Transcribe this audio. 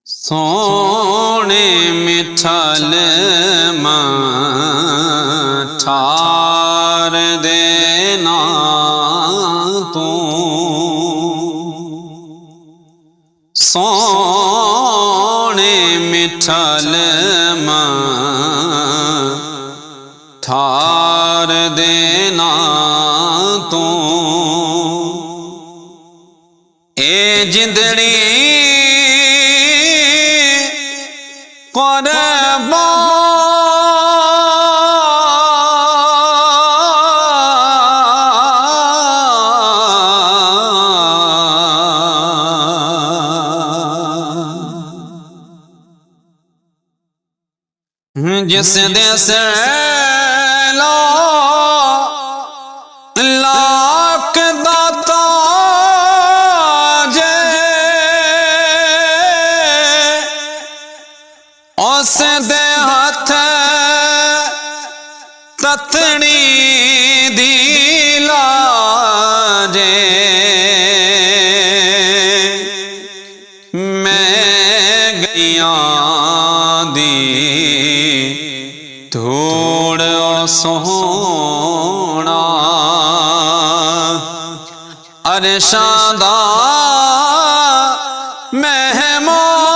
सोने मिठल ठार देना तू सोने मिठल ठार देना तू ए जिंदड़ी जिस देश लाख दाता जे उस दे हाथ ततनी दी लाजे मैं गईया दी धूड़ सोहना अरशां दा मेहमान